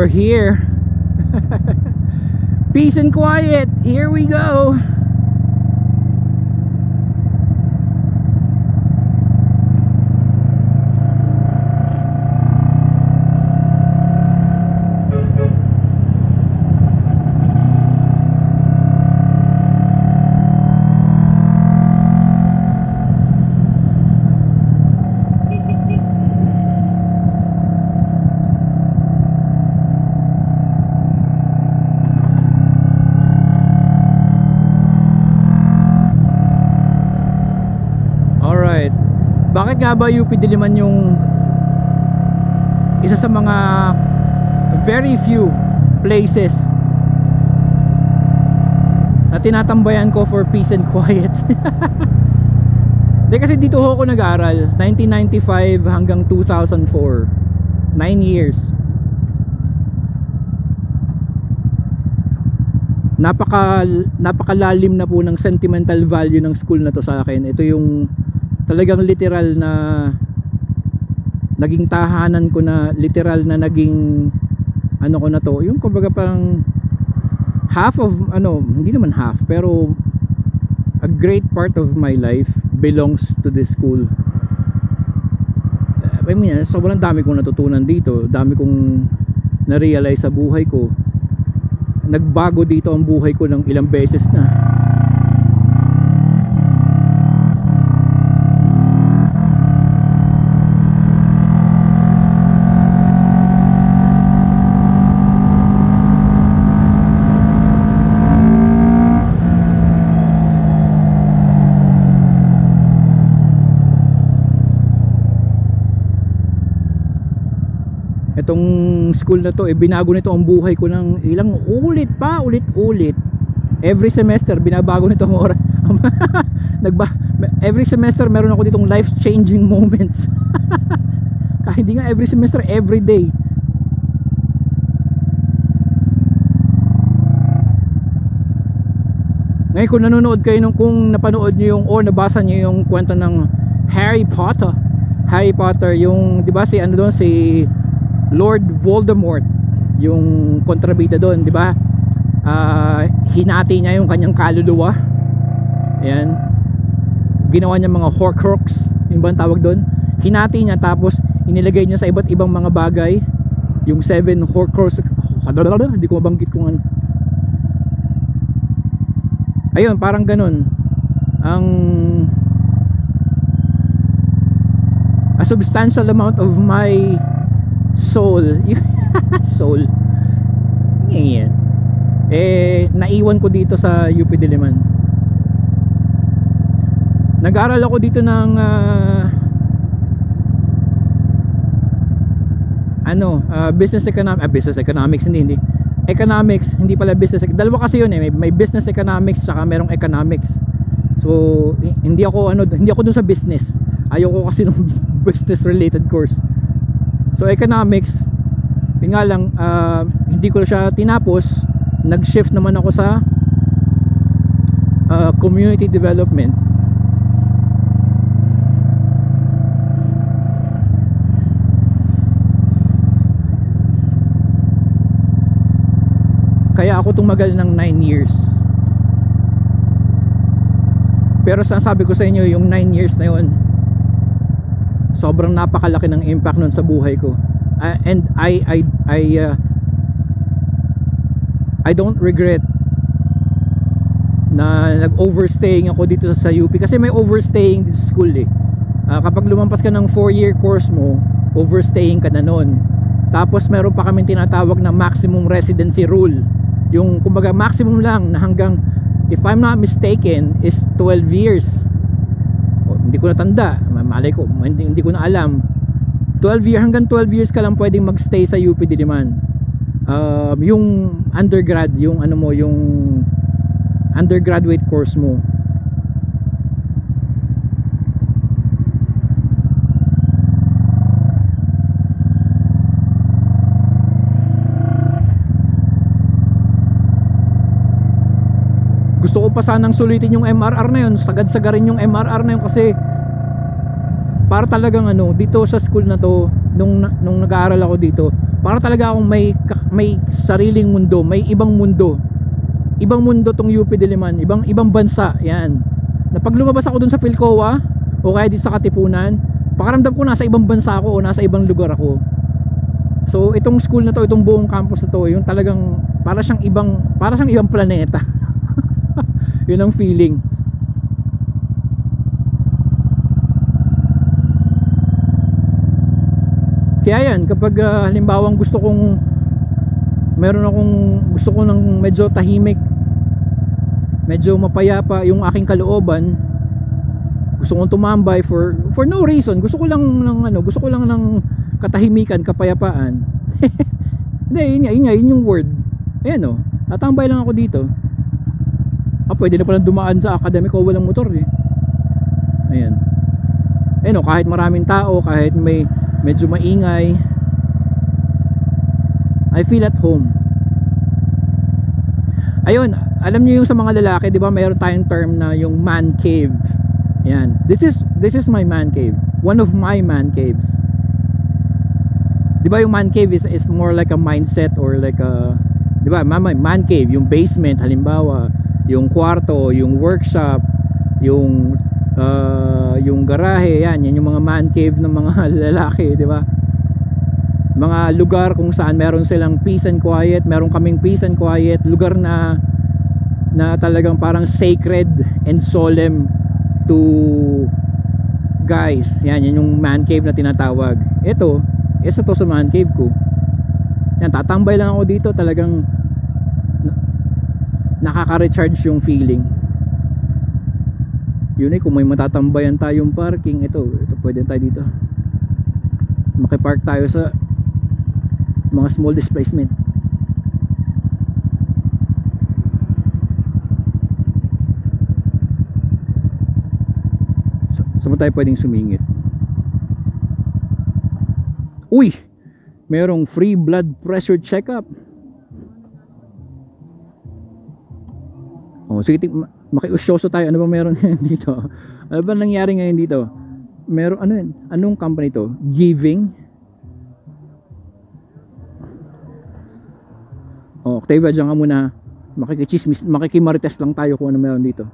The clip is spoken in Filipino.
we're here. Peace and quiet. Here we go. Bakit nga ba UP Diliman yung isa sa mga very few places na tinatambayan ko for peace and quiet? Hindi, kasi dito ako nag-aaral 1995 hanggang 2004, 9 years. Napakalalim na po ng sentimental value ng school na to sa akin. Ito yung talagang literal na naging tahanan ko, na literal na naging ano ko na to, yung kumbaga parang half of, hindi naman half, pero a great part of my life belongs to this school. I mean, sobrang dami kong natutunan dito, dami kong na-realize sa buhay ko. Nagbago dito ang buhay ko ng ilang beses na. Itong school na to, binago nito ang buhay ko ng ilang ulit-ulit. Every semester binabago nito ang oras. Every semester meron ako ditong life-changing moments. Kahit hindi nga every semester, every day. Ngayon kung nanonood kayo kung napanood nyo yung, or nabasa nyo yung kwento ng Harry Potter, yung, di ba, si Lord Voldemort, yung kontrabida doon, di ba? Hinati niya yung kanyang kaluluwa. Ayan. Ginawa niya mga Horcrux, yung bang tawag doon? Hinati niya, tapos inilagay niya sa iba't ibang mga bagay. Yung 7 Horcrux, hindi ko mabanggit kung ano. Ayun, parang ganun. A substantial amount of my soul yan, naiwan ko dito sa UP Diliman. Nag-aral ako dito ng business economics, hindi economics, hindi pala business. Dalawa kasi yun may business economics saka merong economics. So hindi ako dun sa business. Ayoko kasi ng business related course. So economics, yun nga lang, hindi ko siya tinapos. Nag-shift naman ako sa community development. Kaya ako tumagal ng 9 years. Pero sasabi ko sa inyo, yung 9 years na yun, sobrang napakalaki ng impact nun sa buhay ko. And I don't regret na nag-overstaying ako dito sa UP, kasi may overstaying dito sa school kapag lumampas ka ng 4-year course mo, overstaying ka na nun. Tapos meron pa kaming tinatawag na maximum residency rule, yung kumbaga maximum lang na hanggang, if I'm not mistaken, is 12 years. Hindi ko natanda, malay ko, hindi ko na alam. Hanggang 12 years ka lang pwedeng magstay sa UP Diliman. Yung undergrad, yung undergraduate course mo. Gusto ko pa sanang sulitin yung MRR na yun, sagad-sagarin yung MRR na yun, kasi para talagang dito sa school na to, nung nag-aaral ako dito, para talaga akong may sariling mundo, may ibang mundo. Ibang mundo tong UP Diliman, ibang bansa, yan. Na pag lumabas ako dun sa Philcoa o kaya dito sa Katipunan, pakaramdam ko nasa ibang bansa ako o nasa ibang lugar ako. So itong school na to, itong buong campus na to, yung talagang para siyang ibang planeta. Yun ang feeling. Kaya yan, kapag halimbawang gusto ko ng medyo tahimik, medyo mapayapa yung aking kalooban, gusto kong tumambay for no reason, gusto ko lang ng katahimikan, kapayapaan. Hindi, yun yung word. Ayan o, tatambay lang ako dito. Pwede na palang dumaan sa academic o walang motor eh. Ayan. Ayan o, kahit maraming tao, kahit medyo maingay, I feel at home. Ayun, alam niyo yung sa mga lalaki, 'di ba, mayroon tayong term na yung man cave. Ayan. This is my man cave. One of my man caves. 'Di ba yung man cave is more like a mindset or like a, 'di ba, man cave, yung basement halimbawa, yung kwarto, yung workshop, yung garahe, yan yung mga man cave ng mga lalaki, di ba? Mga lugar kung saan meron silang peace and quiet, meron kaming peace and quiet, lugar na talagang parang sacred and solemn to guys. Yan yung man cave na tinatawag. Isa to sa man cave ko. Yan, tatambay lang ako dito, talagang nakaka-recharge yung feeling. Yun kung may matatambayan tayong parking, ito pwede tayo dito, makipark tayo sa mga small displacement. Saan tayo pwedeng sumingit? Uy, merong free blood pressure checkup. Sige, makiusyoso tayo. Ano ba meron ngayon dito? Ano ba nangyari ngayon dito? Meron, anong company to? Giving. Octavia, dyan ka muna. Makikimarites lang tayo kung ano meron dito.